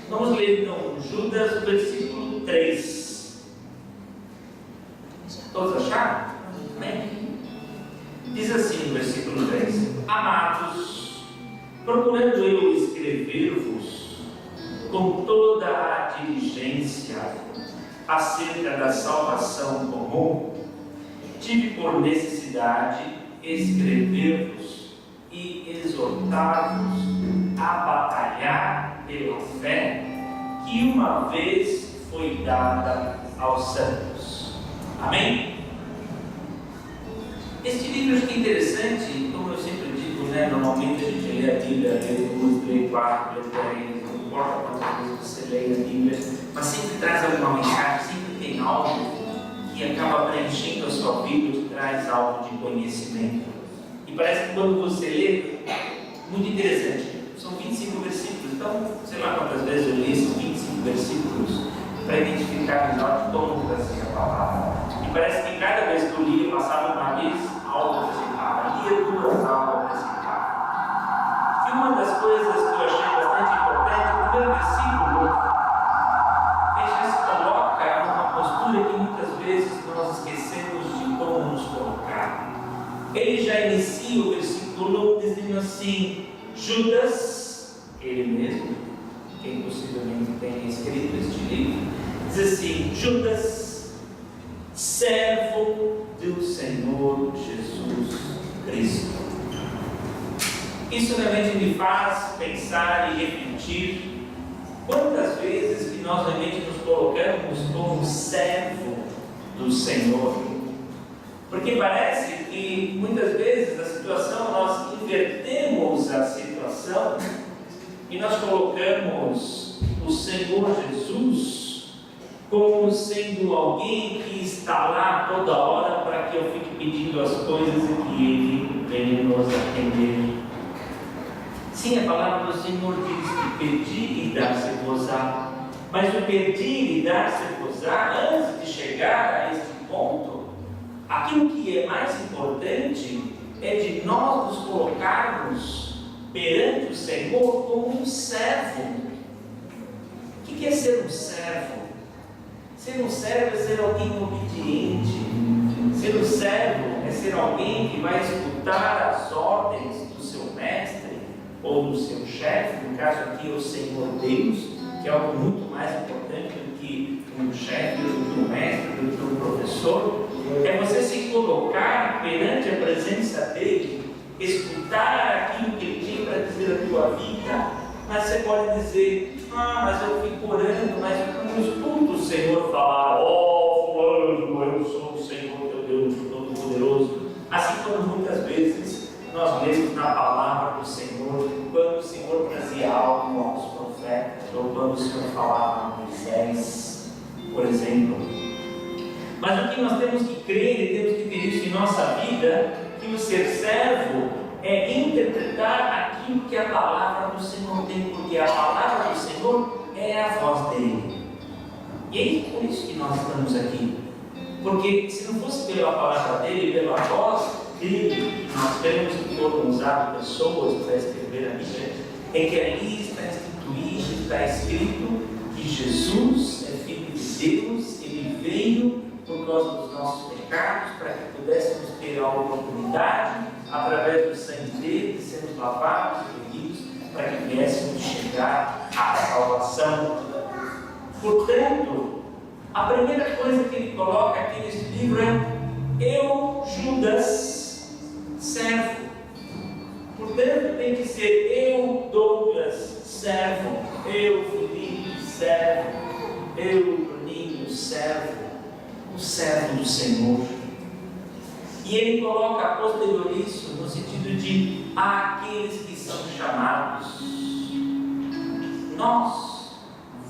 Vamos ler então Judas, versículo 3. Todos acharam? Amém? Diz assim no versículo 3: Amados, procurando eu escrever-vos com toda a diligência acerca da salvação comum, tive por necessidade escrever-vos e exortar-vos a batalhar pela fé que uma vez foi dada aos santos. Amém? Este livro acho que é interessante, como eu sempre digo, né? Normalmente a gente lê a Bíblia, lê 2, lê 4, lê 10, não importa quantas vezes você lê a Bíblia, mas sempre traz alguma mensagem, sempre tem algo que acaba preenchendo a sua vida, que traz algo de conhecimento. E parece que quando você lê, muito interessante, são 25 versículos, então, sei lá quantas vezes eu li esses 25 versículos para identificar melhor como trazia a palavra. E parece que cada vez que eu li, eu passava uma vez, algo acrescentava, lia 2, algo acrescentava. E uma das coisas que eu achei bastante importante, o primeiro versículo, ele já se coloca numa postura que muitas vezes nós esquecemos de como nos colocar. Ele já inicia o versículo dizendo assim: Judas, ele mesmo, quem possivelmente tenha escrito este livro, diz assim: Judas, servo do Senhor Jesus Cristo. Isso realmente me faz pensar e refletir quantas vezes que nós realmente nos colocamos como servo do Senhor. Porque parece que muitas vezes a situação, nós invertemos a situação e nós colocamos o Senhor Jesus como sendo alguém que está lá toda hora para que eu fique pedindo as coisas e que Ele venha nos atender. Sim, a palavra do Senhor diz que pedir e dar-se-vos-á, mas o pedir e dar-se-vos-á, antes de chegar a este ponto, aquilo que é mais importante é de nós nos colocarmos perante o Senhor como um servo. O que é ser um servo? Ser um servo é ser alguém obediente. Ser um servo é ser alguém que vai escutar as ordens do seu mestre ou do seu chefe, no caso aqui é o Senhor Deus, que é algo muito mais importante do que um chefe, do que um mestre, do que um professor. É você se colocar perante a presença dele, escutar aquilo que ele tem para dizer a tua vida. Mas você pode dizer: mas eu fico orando, mas eu não escuto o Senhor falar: fulano, eu sou o Senhor teu Deus Todo-Poderoso. Assim como muitas vezes nós lemos na palavra do Senhor, quando o Senhor trazia algo aos profetas, ou quando o Senhor falava a Moisés, por exemplo. Mas o que nós temos que crer e temos que ter isso em nossa vida, que o ser servo é interpretar aquilo que a palavra do Senhor tem, porque a palavra do Senhor é a voz dele. E é por isso que nós estamos aqui. Porque se não fosse pela palavra dele, pela voz dele, nós temos que organizar pessoas para escrever a Bíblia, é que ali está instituído, está escrito que Jesus é Filho de Deus, ele veio por causa dos nossos pecados, para que pudéssemos ter a oportunidade, através do sangue dele, de sermos lavados e remidos, para que viéssemos chegar à salvação. Portanto, a primeira coisa que ele coloca aqui nesse livro é: eu, Judas, servo. Portanto, tem que ser eu, Douglas, servo, eu, Felipe, servo, eu, Bruninho, servo, o servo do Senhor. E ele coloca a posterior isso no sentido de aqueles que são chamados. Nós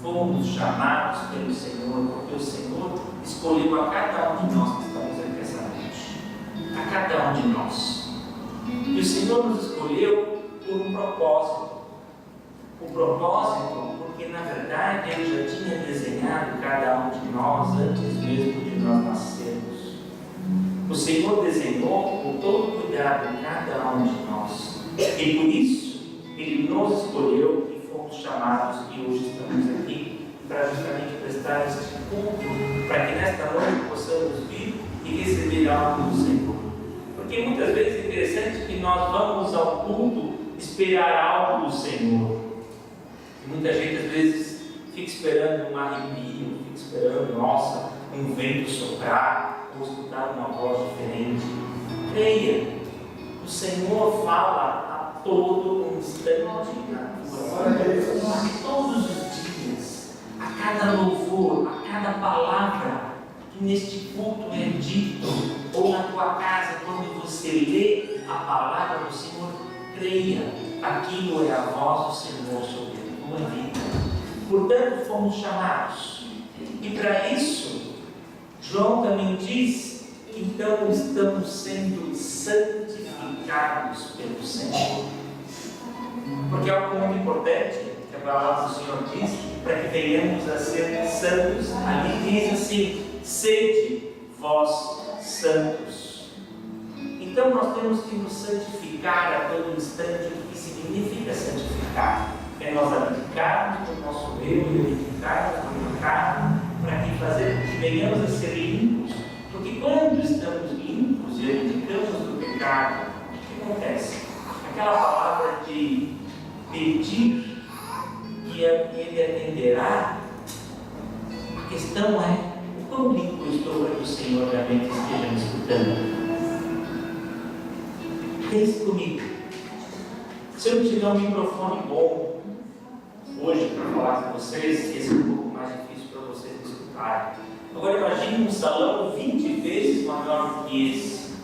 fomos chamados pelo Senhor, porque o Senhor escolheu a cada um de nós que estamos aqui essa noite. A cada um de nós. E o Senhor nos escolheu por um propósito. O propósito, porque na verdade Ele já tinha desenhado cada um de nós antes mesmo de nós nascermos. O Senhor desenhou com todo cuidado cada um de nós. E por isso Ele nos escolheu e fomos chamados e hoje estamos aqui. interessante que nós vamos ao culto esperar algo do Senhor. E muita gente às vezes fica esperando um arrepio, fica esperando, nossa, um vento soprar, ou escutar uma voz diferente. Creia, o Senhor fala a todo instante na tua vida, todos os dias, a cada louvor, a cada palavra que neste culto é dito, ou na tua casa, quando você lê a palavra do Senhor, creia, aquilo é a voz do Senhor sobre a tua vida. Portanto, fomos chamados, e para isso, João também diz, então estamos sendo santificados pelo Senhor. Porque é algo muito importante que a palavra do Senhor diz, para que venhamos a ser santos. Ali diz assim: sede vós santos. Então nós temos que nos santificar a todo instante. O que significa santificar? É nós abdicarmos do nosso eu e abdicarmos do pecado, para que venhamos a ser limpos. Porque quando estamos limpos e abdicamos do pecado, o que acontece? Aquela palavra de pedir e ele atenderá. A questão é: o quão limpo eu estou para que o Senhor realmente esteja me escutando? Pense comigo. Se eu tiver um microfone bom hoje para falar com vocês, esse é um pouco mais difícil para vocês me escutarem. Agora imagine um salão 20 vezes maior do que esse.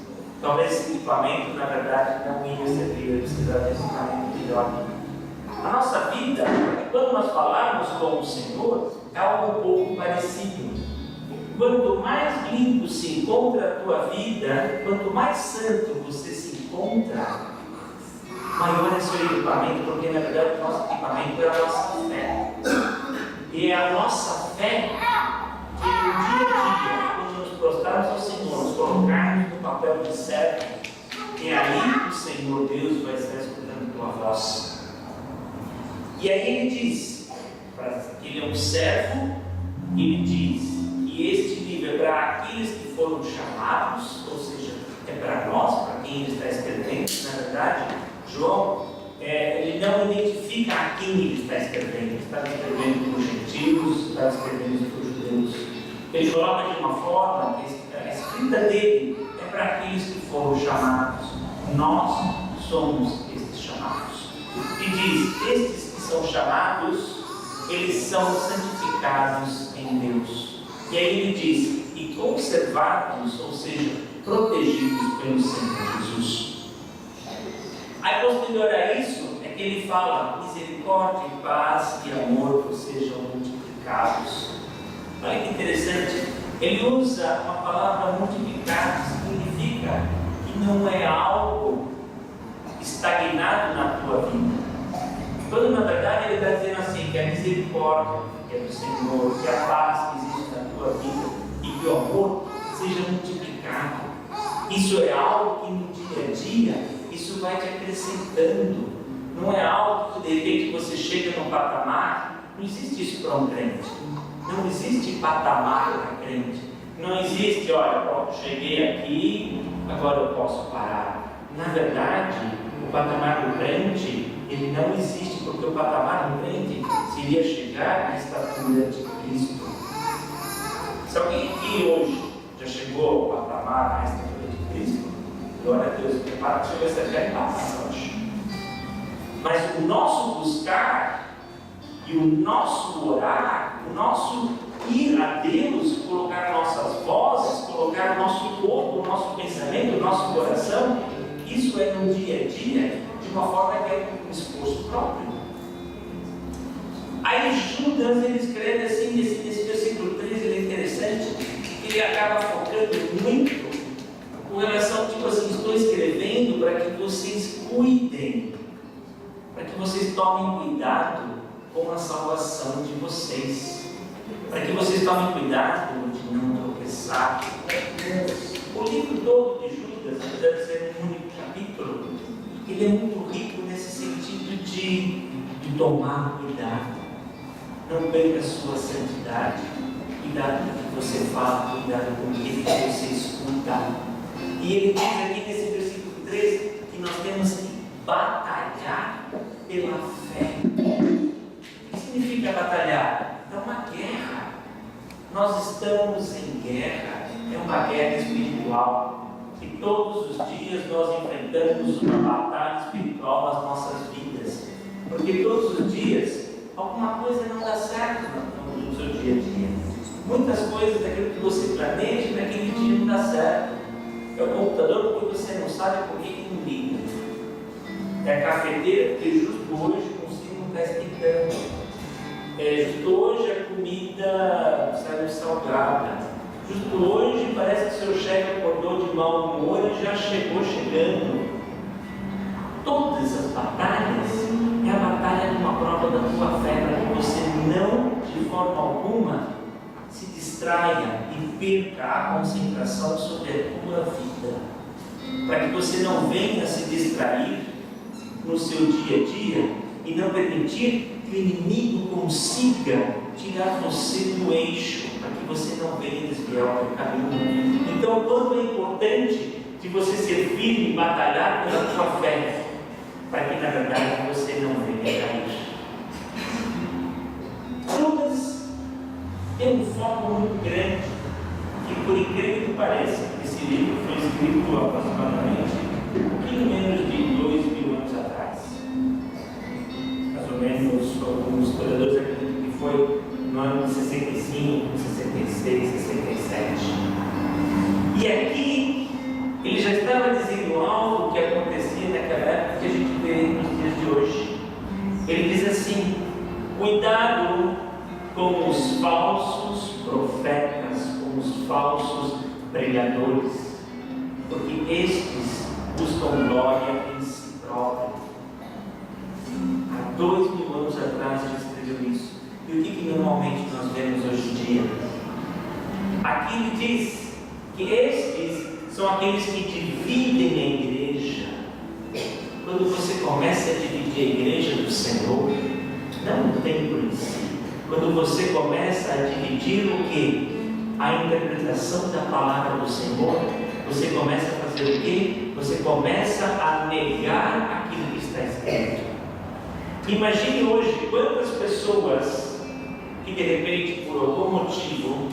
Talvez esse equipamento, na verdade, não ia servir, eu precisaria de um equipamento melhor. A nossa vida, quando nós falarmos com o Senhor, é algo um pouco parecido. Quanto mais limpo se encontra a tua vida, quanto mais santo você se encontra, maior é seu equipamento, porque na verdade o nosso equipamento é a nossa fé. E é a nossa fé que no dia a dia, quando nos prostrarmos ao Senhor, nos colocarmos no papel de servo, é aí que o Senhor Deus vai estar escutando tua voz. E aí ele diz que ele é um servo, e ele diz que este livro é para aqueles que foram chamados, ou seja, é para nós, para quem ele está escrevendo. Na verdade, João, ele não identifica a quem ele está escrevendo. Ele está escrevendo para os gentios, está escrevendo para os judeus. Ele coloca de uma forma que a escrita dele é para aqueles que foram chamados. Nós somos estes chamados. E diz: estes que são chamados, eles são santificados em Deus. E aí ele diz: e conservados, ou seja, protegidos pelo Senhor Jesus. Aí, posterior a isso, é que ele fala: misericórdia, paz e amor sejam multiplicados. Olha que interessante, ele usa uma palavra multiplicar, que significa que não é algo estagnado na tua vida. Quando na verdade ele está dizendo assim, que a misericórdia que é do Senhor, que a paz que existe na tua vida e que o amor seja multiplicado. Isso é algo que no dia a dia, isso vai te acrescentando. Não é algo que de repente você chega num patamar. Não existe isso para um crente. Não existe patamar para crente. Não existe, olha, pronto, cheguei aqui, agora eu posso parar. Na verdade, o patamar do crente, ele não existe, porque o patamar do crente seria chegar à estatura de Cristo. Se alguém aqui hoje já chegou ao patamar à estatura de Cristo, glória a Deus, prepara que você vai ser patamar hoje. Mas o nosso buscar e o nosso orar, o nosso ir a Deus, colocar nossas vozes, colocar o nosso corpo, o nosso pensamento, o nosso coração, isso é no dia a dia, de uma forma que é um esforço próprio. Aí Judas, ele escreve assim, nesse versículo 13, ele é interessante, ele acaba focando muito com relação, tipo assim, estou escrevendo para que vocês cuidem, para que vocês tomem cuidado com a salvação de vocês, para que vocês tomem cuidado de não tropeçar. O livro todo de Judas, apesar de ser um único capítulo, ele é muito rico nesse sentido de tomar cuidado. Não perca a sua santidade, cuidado com o que você fala, cuidado com o que você escuta. E ele diz aqui nesse versículo 13 nós temos que batalhar pela fé. O que significa batalhar? É uma guerra. Nós estamos em guerra, é uma guerra espiritual. E todos os dias nós enfrentamos uma batalha espiritual nas nossas vidas. Porque todos os dias alguma coisa não dá certo no seu dia a dia. Muitas coisas daquilo que você planeja naquele dia não dá certo. É o computador porque você não sabe por que não liga. É a cafeteira porque justo hoje o consigo não está esquentando. Justo hoje a comida saiu salgada. Justo hoje parece que o seu chefe acordou de mau humor e já chegou chegando. Todas essas batalhas é a batalha de uma prova da tua fé, para que você não, de forma alguma, se distraia e perca a concentração sobre a tua vida. Para que você não venha se distrair no seu dia a dia e não permitir que o inimigo consiga tirar você do eixo, para que você não venha desviar o teu caminho. Então, o quanto é importante de você ser firme e batalhar pela tua fé, para que na verdade você não venha cair. Judas tem um foco muito grande, que por incrível que pareça, esse livro foi escrito aproximadamente um pouquinho menos de 2000 anos atrás. Mais ou menos, alguns historiadores acreditam que foi no ano de 65, 66, 67. E aqui ele já estava dizendo algo que acontecia naquela época que a gente vê nos dias de hoje. Ele diz assim: cuidado com os falsos profetas, com os falsos pregadores, porque estes buscam glória em si próprio. Há 2000 anos atrás ele escreveu isso. E o que normalmente nós vemos hoje em dia? Aqui ele diz que estes são aqueles que dividem a igreja. Quando você começa a dividir a igreja do Senhor, não o templo em si. Quando você começa a dividir o que? A interpretação da palavra do Senhor, você começa a fazer o quê? Você começa a negar aquilo que está escrito. Imagine hoje quantas pessoas que de repente, por algum motivo,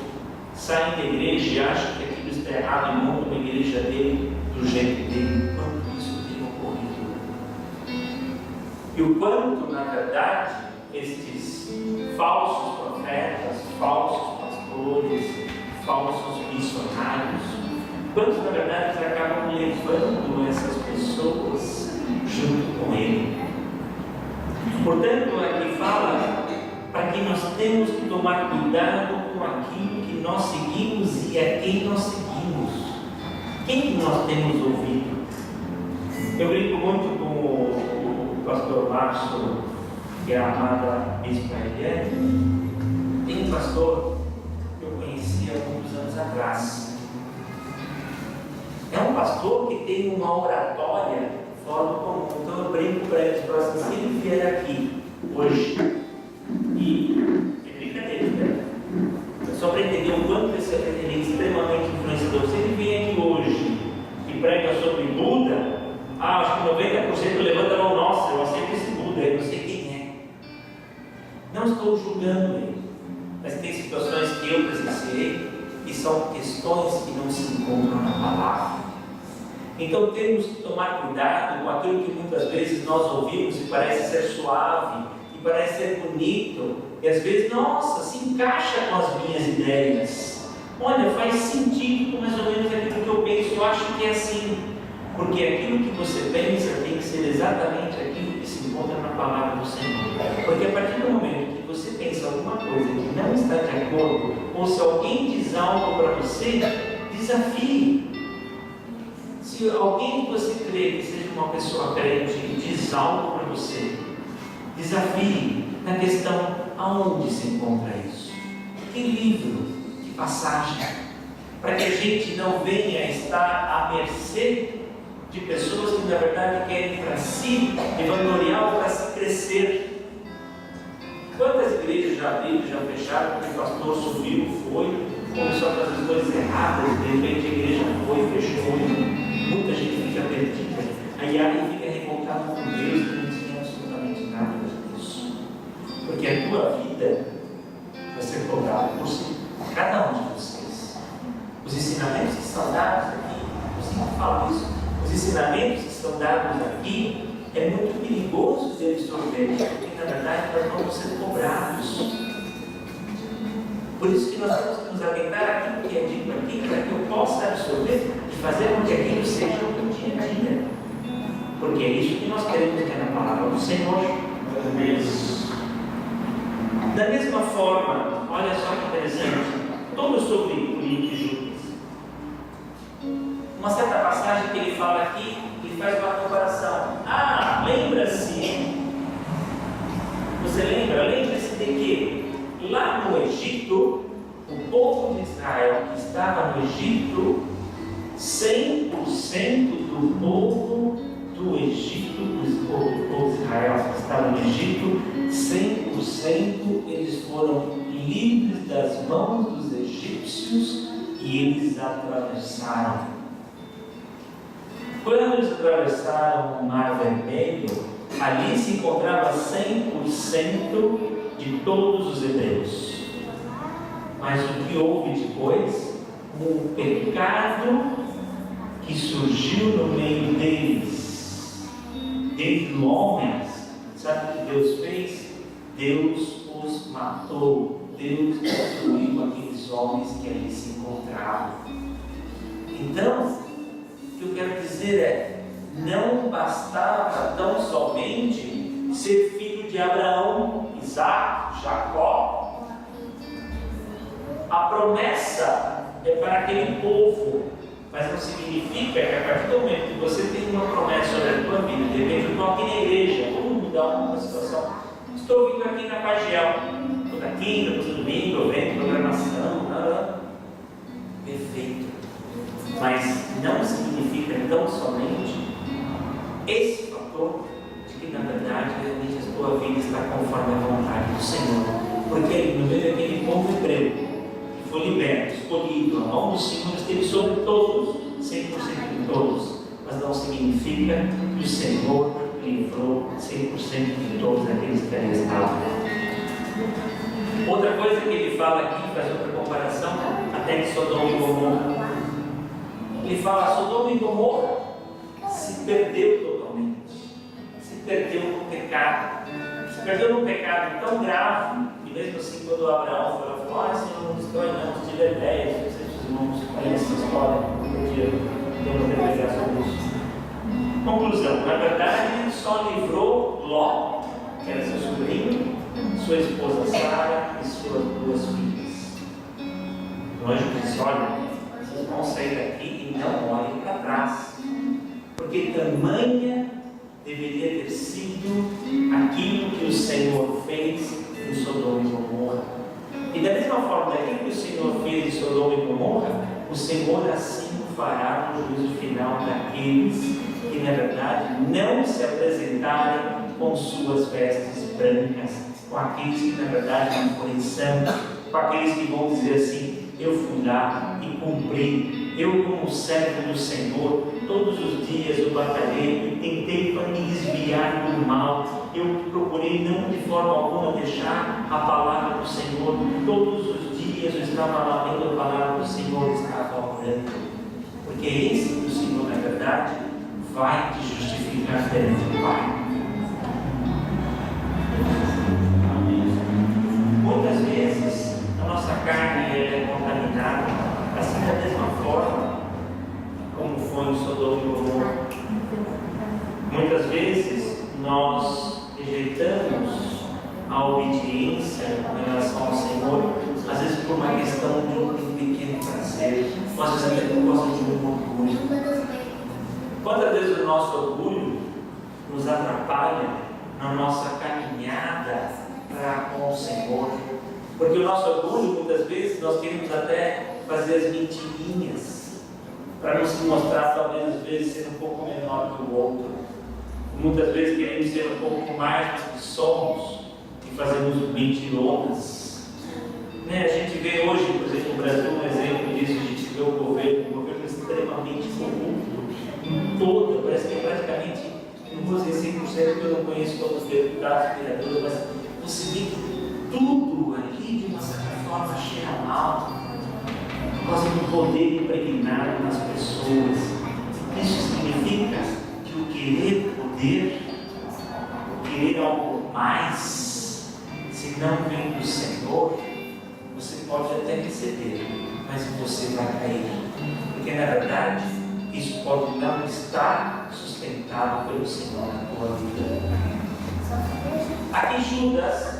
saem da igreja e acham que aquilo está errado e montam uma igreja dele do jeito dele. Quanto isso tem ocorrido? E o quanto, na verdade, estes falsos profetas, falsos pastores, falsos missionários, quanto, na verdade, eles acabam levando essas pessoas junto com ele. Portanto, aqui fala para que nós temos que tomar cuidado com aquilo que nós seguimos e a quem nós seguimos. Quem que nós temos ouvido? Eu brinco muito com o pastor Márcio, que é a amada Bispa Eliane. Tem um pastor que eu conheci há alguns anos atrás. É um pastor que tem uma oratória fora do comum. Então eu brinco para ele, assim, se ele vier aqui hoje, e é brincadeira, né? Só para entender o quanto ele é extremamente influenciador. Se ele vier aqui hoje e prega sobre Buda, acho que 90% levanta a mão, nossa, eu aceito esse Buda, eu não sei quem é. Não estou julgando ele, mas tem situações que eu presenciei e são questões que não se encontram na palavra. Então temos que tomar cuidado com aquilo que muitas vezes nós ouvimos e parece ser suave, e parece ser bonito, e às vezes, nossa, se encaixa com as minhas ideias. Olha, faz sentido com mais ou menos aquilo que eu penso, eu acho que é assim. Porque aquilo que você pensa tem que ser exatamente aquilo que se encontra na palavra do Senhor. Porque a partir do momento que você pensa alguma coisa que não está de acordo, ou se alguém diz algo para você, desafie. Se alguém que você crê que seja uma pessoa crente e diz algo para você, desafie na questão aonde se encontra isso. Que livro, que passagem, para que a gente não venha a estar à mercê de pessoas que na verdade querem para si vangloriar ou para se crescer. Quantas igrejas já abriram, já fecharam, porque o pastor subiu, foi, começou a fazer as coisas erradas, de repente a igreja foi, fechou, muita gente fica perdida. Aí Ari fica revoltado com Deus, que não tinha absolutamente nada disso. Porque a tua vida vai ser cobrada por cada um de vocês. Os ensinamentos que estão dados aqui, eu sempre falo isso, os ensinamentos que estão dados aqui, é muito perigoso de absorver, porque na verdade nós vamos ser cobrados. Por isso que nós temos que nos atentar àquilo que é dito aqui, para que eu possa absorver e fazer com que aquilo seja o meu dia a dia. Porque é isso que nós queremos ter na palavra do Senhor. Da mesma forma, olha só que interessante, todo sobre Político e Judas. Uma certa passagem que ele fala aqui, ele faz uma comparação. Lembra-se, você lembra? Lembre-se de que lá no Egito, o povo de Israel que estava no Egito, 100% do povo do Egito, o povo de Israel que estava no Egito, 100% eles foram livres das mãos dos egípcios e eles atravessaram. Quando eles atravessaram o Mar Vermelho, ali se encontrava 100% de todos os hebreus. Mas o que houve depois? Um pecado que surgiu no meio deles, dentre os homens. Sabe o que Deus fez? Deus os matou. Deus destruiu aqueles homens que ali se encontravam. Então, o que eu quero dizer é, não bastava tão somente ser filho de Abraão, Isaac, Jacó. A promessa é para aquele povo, mas não significa que a partir do momento que você tem uma promessa sobre a tua vida, de repente eu estou aqui na igreja, vamos mudar uma situação. Estou vindo aqui na Pagiel, toda quinta, todo domingo, eu venho programação, perfeito. Mas não significa tão somente esse fator de que na verdade realmente a tua vida está conforme a vontade do Senhor. Porque no meio daquele povo hebreu que foi liberto, escolhido, a mão do Senhor esteve sobre todos, 100% de todos, mas não significa que o Senhor livrou 100% de todos aqueles que ali estavam. Outra coisa que ele fala aqui, faz outra comparação, até de Sodoma e Gomorra. Ele fala, Sodoma e Gomorra se perdeu totalmente, se perdeu no pecado, se perdeu num pecado tão grave, que mesmo assim quando Abraão falou, Senhor, não estou não, se tiver ideias, não sei se os irmãos conhecem essa história, um dia temos que pregar sobre isso. Conclusão, na verdade ele só livrou Ló, que era seu sobrinho, sua esposa Sara e suas 2 filhas. O anjo disse, olha, vocês vão sair daqui e não olhem para trás, porque tamanha deveria ter sido aquilo que o Senhor fez em Sodoma e Gomorra. E da mesma forma, daquilo que o Senhor fez em Sodoma e Gomorra, o Senhor assim fará no juízo final daqueles que na verdade não se apresentarem com suas vestes brancas, com aqueles que na verdade não forem santos, com aqueles que vão dizer assim, eu fui lá e cumpri, eu como servo do Senhor, todos os dias eu batalhei e tentei para me desviar do mal, eu procurei não de forma alguma deixar a palavra do Senhor, todos os dias eu estava lá lendo a palavra do Senhor, estava orando, porque é esse que o Senhor na verdade vai te justificar perante o Pai. Muitas vezes a nossa carne é contaminada, assim da mesma forma como foi em Sodoma e Gomorra. Muitas vezes nós rejeitamos a obediência em relação ao Senhor, às vezes por uma questão de um pequeno prazer, ou às vezes até por causa de um orgulho. Quantas vezes o nosso orgulho nos atrapalha na nossa caminhada com o Senhor? Porque o nosso orgulho, muitas vezes, nós queremos até fazer as mentirinhas para nos mostrar, talvez, às vezes, ser um pouco menor que o outro. Muitas vezes queremos ser um pouco mais do que somos e fazemos mentironas. A gente vê hoje, por exemplo, no Brasil, um exemplo disso. A gente vê o governo extremamente corrupto. Em toda, parece que praticamente sinceramente, não vou dizer 100% porque eu não conheço todos os deputados, vereadores, mas você vê que tudo ali, de uma certa forma, cheira mal, por causa do poder impregnado nas pessoas. Isso significa que o querer poder, o querer algo mais, se não vem do Senhor, você pode até receber, mas você vai cair. Porque na verdade, isso pode não estar sustentado pelo Senhor na tua vida. Aqui Judas,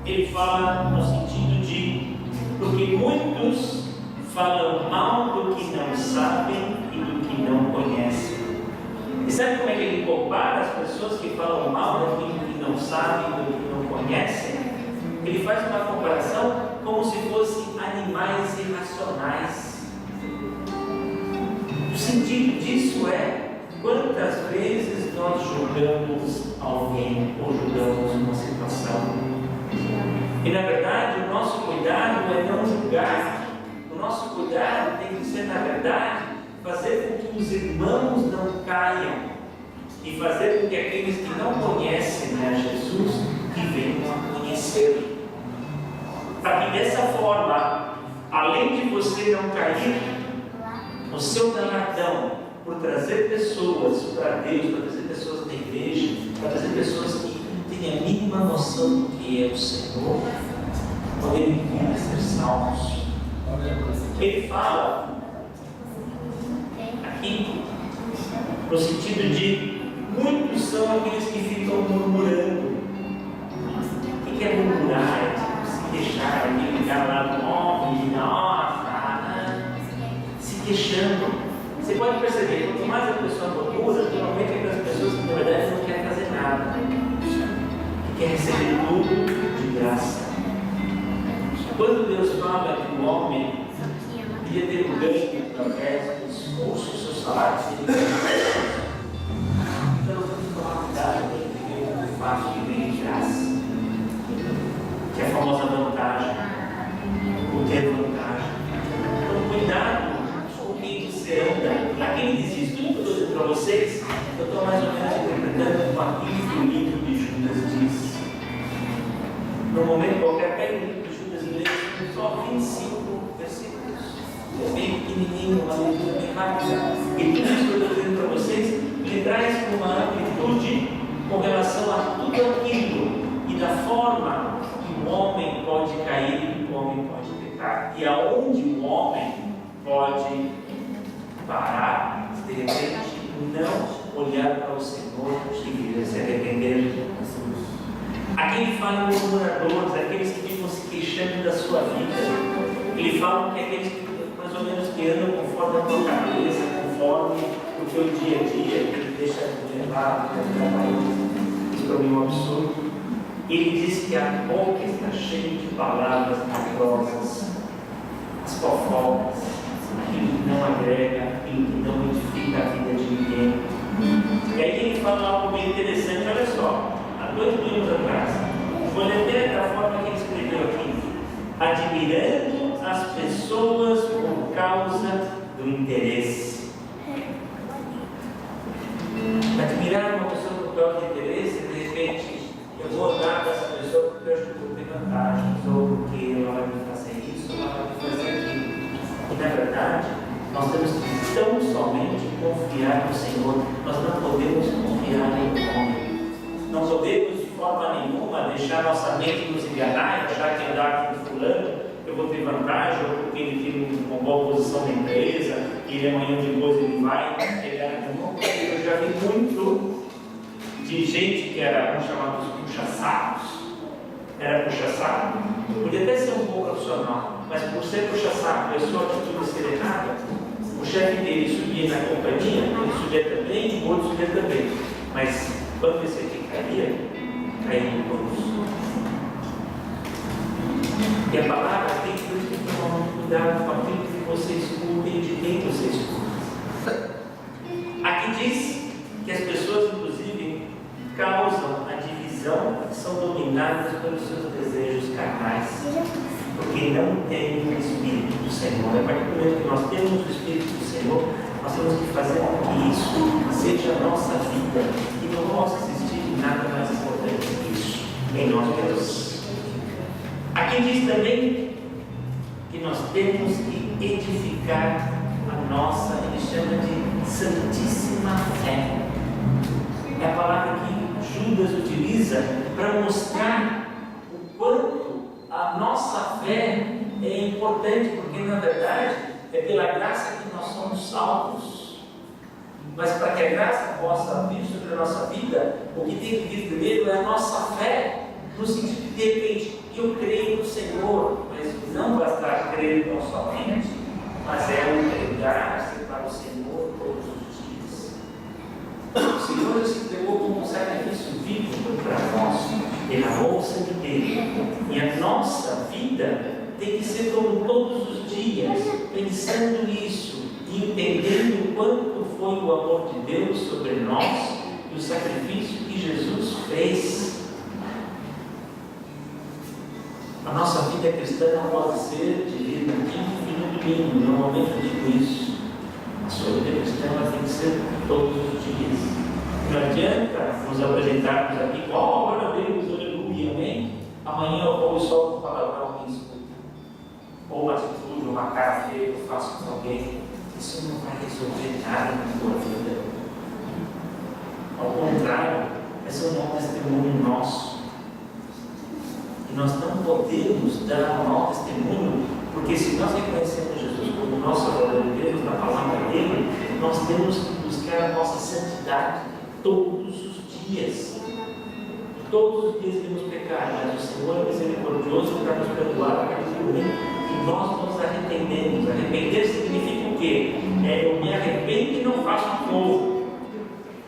ele fala no sentido de, porque muitos falam mal do que não sabem e do que não conhecem. E sabe como é que ele compara as pessoas que falam mal daquilo que não sabem e do que não conhecem? Ele faz uma comparação como se fossem animais irracionais. O sentido disso é, quantas vezes nós julgamos alguém ou julgamos uma situação? E na verdade o nosso cuidado é não julgar. O nosso cuidado tem que ser, na verdade, fazer com que os irmãos não caiam e fazer com que aqueles que não conhecem a Jesus, que venham a conhecer. Para que dessa forma, além de você não cair, o seu galardão por trazer pessoas para Deus, para trazer pessoas na igreja, para trazer pessoas que não têm a mínima noção do que é o Senhor, poderem vir a ser salvos. Ele fala aqui no sentido de muitos são aqueles que ficam murmurando. O que é murmurar? É se queixar, alguém ligar lá no móvel, nossa, se queixando. Você pode perceber, quanto mais a pessoa murmura, normalmente é aquelas pessoas que na verdade não querem fazer nada, que quer receber tudo de graça. Quando Deus fala que o homem devia ter um ganho através do esforço, o seu salário seria então vamos tomar cuidado para entender o fato que vem de graça, que é a famosa vantagem, o ter vantagem. Então cuidado com quem você anda. Aqui ele diz isso, tudo que eu estou dizendo para vocês, eu estou mais ou menos interpretando com aquilo que o livro de Judas diz. No momento qualquer, pega o livro de Judas e lê só 25 versículos. É bem pequenininho, uma leitura bem rápida. E tudo isso que eu estou dizendo para vocês, ele traz uma amplitude com relação a tudo aquilo e da forma que o homem pode cair e que o homem pode pecar. E aonde o homem pode parar, de repente, não olhar para o Senhor e vir a se arrepender. Aqui ele fala em murmuradores, aqueles que ficam se queixando da sua vida. Ele fala que aqueles que mais ou menos que andam conforme a tua cabeça, conforme o teu dia a dia, que ele deixa de levar para o trabalho. Isso para mim é um absurdo. Ele diz que a boca está cheia de palavras mentirosas, as fofocas, aquilo que não agrega, aquilo que não edifica a vida de ninguém. E aí ele fala algo bem interessante, olha só. 2 anos atrás, vou ler da forma que ele escreveu aqui: admirando as pessoas por causa do interesse. Admirar uma pessoa por causa do interesse, de repente, eu vou andar com essa pessoa porque eu acho que eu vou ter vantagens, ou porque ela vai me fazer isso, ou ela vai me fazer aquilo. E na verdade, nós temos que tão somente confiar no Senhor, nós não podemos confiar em homem. Não podemos de forma nenhuma deixar nossa mente nos enganar e achar que andar com fulano eu vou ter vantagem, ou porque ele tem uma boa posição na empresa, e ele amanhã depois ele vai pegar. Eu já vi muito de gente que era chamados puxa-sacos. Era puxa-saco, podia até ser um pouco profissional, mas por ser puxa-saco e a sua atitude ser errada, o chefe dele subia na companhia, ele subia também, o outro subia também. Mas quando esse aqui caía no bolso. E a palavra tem que tomar muito cuidado com aquilo que você escuta e de quem você escuta. Aqui diz que as pessoas, inclusive, causam a divisão, são dominadas pelos seus desejos carnais, porque não têm o Espírito do Senhor. A partir do momento que nós temos o Espírito do Senhor, Nós temos que fazer com que isso seja a nossa vida e não possa existir nada mais importante que isso em nós mesmos. Aqui diz também que nós temos que edificar a nossa, ele chama de santíssima fé. É a palavra que Judas utiliza para mostrar o quanto a nossa fé é importante, porque na verdade é pela graça que nós somos salvos. Mas para que a graça possa vir sobre a nossa vida, o que tem que vir primeiro é a nossa fé, no sentido de repente, eu creio no Senhor, mas não basta crer tão somente, mas é entregar-se para o Senhor todos os dias. O Senhor se entregou como um sacrifício vivo para nós, derramou o sangue dele, e a nossa vida tem que ser como todos os dias, pensando nisso e entendendo quanto foi o amor de Deus sobre nós e o sacrifício que Jesus fez. A nossa vida cristã não pode ser de vir no quinto e no domingo, normalmente eu digo isso. A sua vida cristã tem que ser todos os dias. Não adianta nos apresentarmos aqui, glória a Deus, aleluia, amém? Amanhã eu vou só com palavrão que escuta. Ou uma atitude, uma cara feia que eu faço com alguém. Isso não vai resolver nada na tua vida. Ao contrário, esse é um mau testemunho nosso. E nós não podemos dar um mau testemunho, porque se nós reconhecemos Jesus como nosso Salvador de Deus, na palavra dele, nós temos que buscar a nossa santidade todos os dias. Todos os dias temos pecado, mas o Senhor é misericordioso para nos perdoar aquilo ruim que nós nos arrependemos. Arrepender significa o quê? Eu me arrependo e não faço de novo,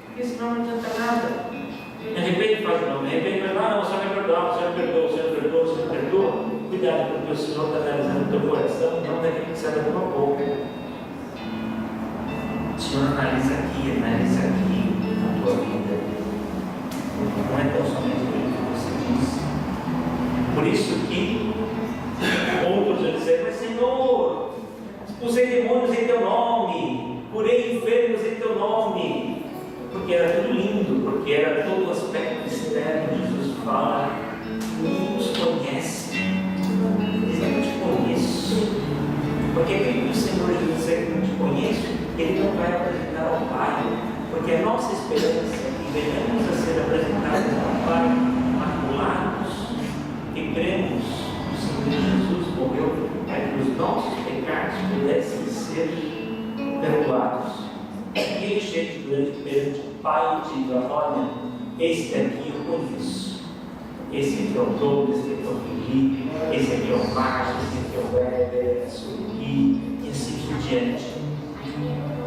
porque senão não adianta nada. Me arrependo e faço de novo, me arrependo, mas não, o Senhor me perdoa, o Senhor me perdoa, o Senhor me perdoa, o Senhor me perdoa. Cuidado, porque o Senhor está analisando o teu coração e não daquilo que sai da tua boca. O Senhor analisa aqui a tua vida. Não é tão somente aquilo que você diz. Por isso que outros vão dizer, mas Senhor, expulsei demônios em teu nome, curei enfermos em teu nome, porque era tudo lindo, porque era todo o aspecto externo. Jesus fala, não nos conhece, diz, eu não te conheço, porque aquele que o Senhor Jesus disser que não te conheço, ele não vai apresentar ao Pai, porque a nossa esperança é que venhamos a ser apresentados ao Pai, maculados, que cremos que o Senhor Jesus morreu para que os nossos pecados pudessem ser perdoados. E ele chega perante o Pai e diz, olha, esse daqui eu conheço, esse aqui é o Douglas, esse aqui é o Felipe, esse aqui é o Márcio, esse aqui é o Weber, a Sueli, e assim por diante.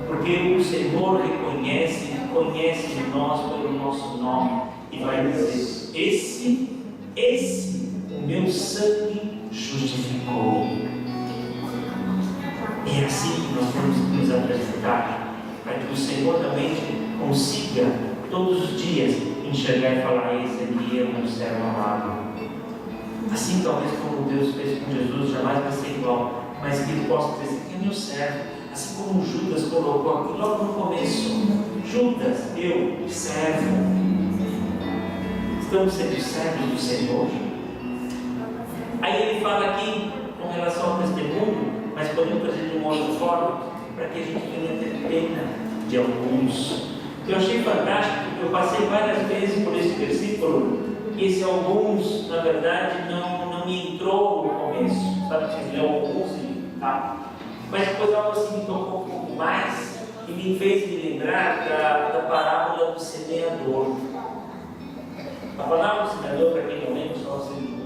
Porque o Senhor reconhece nós pelo nosso nome e vai dizer, esse, o meu sangue justificou. É assim que nós temos que nos apresentar, para que o Senhor também consiga todos os dias enxergar e falar, esse aqui é o meu servo amado. Assim talvez como Deus fez com Jesus, jamais vai ser igual, mas que ele possa dizer, esse aqui é meu servo. Assim como Judas colocou aqui logo no começo, Judas, eu servo. Estamos sendo servos do Senhor. Aí ele fala aqui com relação ao testemunho, mas podemos trazer de uma outra forma, para que a gente venha ter pena de alguns. Eu achei fantástico, porque eu passei várias vezes por esse versículo, e esse alguns, na verdade, não me entrou no começo, sabe, que leu alguns e tal. Mas depois algo assim me tocou um pouco mais e me fez me lembrar da parábola do semeador. A parábola do semeador, para quem não lembra, só assim,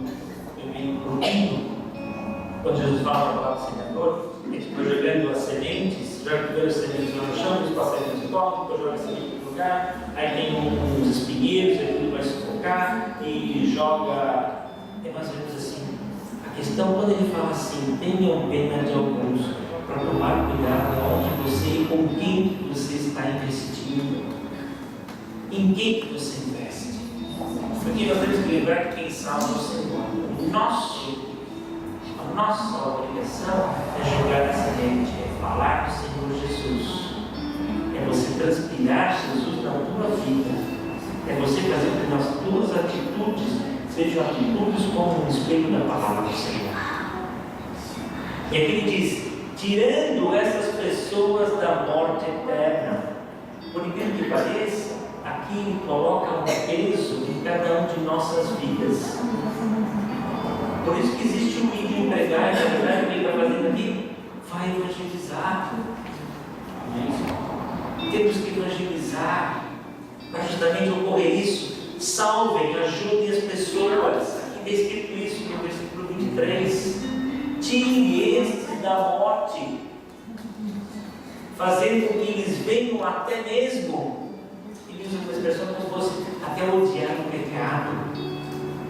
eu vi um pouquinho, quando Jesus fala da parábola do semeador, ele foi jogando as sementes, joga primeiro as sementes no chão, os passarinhos comem, depois joga a semente no lugar, aí tem uns espinheiros, aí tudo vai sufocar e joga. É mais ou menos assim. A questão, quando ele fala assim, tenham pena de alguns, para tomar cuidado onde você, com quem você está investindo, em quem você investe. Porque nós temos que lembrar que quem salva é o Senhor. A nossa obrigação é jogar a semente, é falar do Senhor Jesus. transpirar Jesus na tua vida, é você fazer com que as tuas atitudes sejam atitudes como um espelho da palavra do Senhor. E aqui ele diz: tirando essas pessoas da morte eterna. Por incrível que pareça, aqui ele coloca um peso em cada um de nossas vidas. Por isso que existe um ir de pregar, e na verdade o que ele está fazendo aqui? Vai evangelizar. Temos que evangelizar para justamente ocorrer isso. Salvem, ajudem as pessoas. Aqui está escrito isso no versículo 23. Tire estes da morte, fazendo com que eles venham até mesmo, e usa uma expressão como se fosse até odiar o pecado,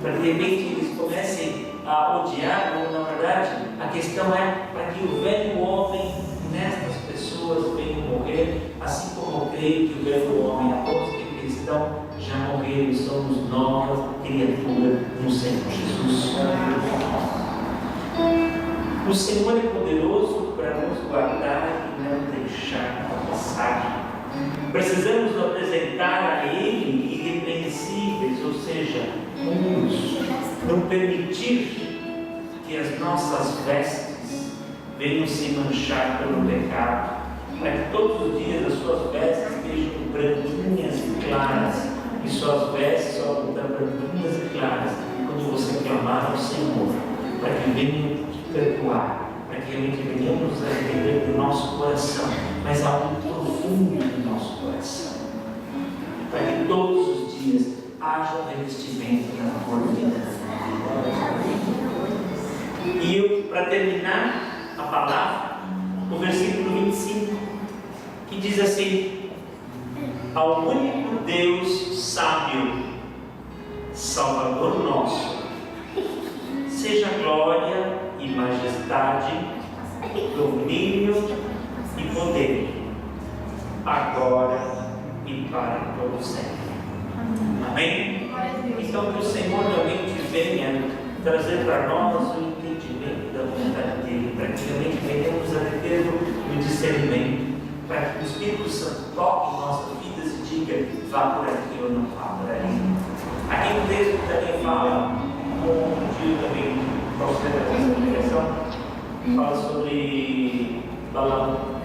para que de repente eles comecem a odiar, ou na verdade a questão é para que o velho homem nestas pessoas venha morrer, assim como eu creio que o velho homem, após que o cristão já morreram, somos nova criatura no Senhor Jesus. O Senhor é poderoso para nos guardar e não deixar passar. Precisamos nos apresentar a Ele irrepreensíveis, ou seja, puros, não permitir que as nossas vestes venham se manchar pelo pecado, para que todos os dias as suas vestes sejam branquinhas e claras, e suas vestes só branquinhas e claras, quando você clamar ao Senhor, para que venham te perdoar, para que realmente venhamos a entender do nosso coração, mas algo profundo do nosso coração, para que todos os dias haja um revestimento da cor de Deus. E eu, para terminar a palavra, o versículo 25, que diz assim: ao único Deus sábio, Salvador nosso, seja glória e majestade, domínio e poder, agora e para todo sempre. Amém? Então que o Senhor realmente venha trazer para nós o entendimento da vontade dEle, para que realmente venhamos a ter o discernimento, para que o Espírito Santo toque em nossas vidas e diga: vá por aqui ou não vá por ali. Aqui no texto também fala, um dia também, para você ter essa explicação, fala sobre Balaão.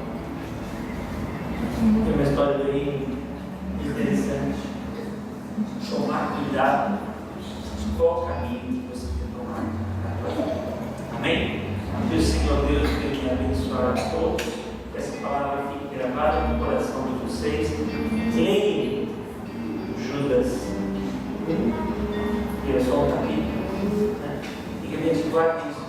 Tem uma história bem interessante. Tomar cuidado de qual caminho que você quer tomar. Amém? Que o Senhor Deus venha abençoar a todos, que essa palavra fique gravada no coração de vocês. Leiam Judas, que é só um capítulo, né? E que a gente guarde isso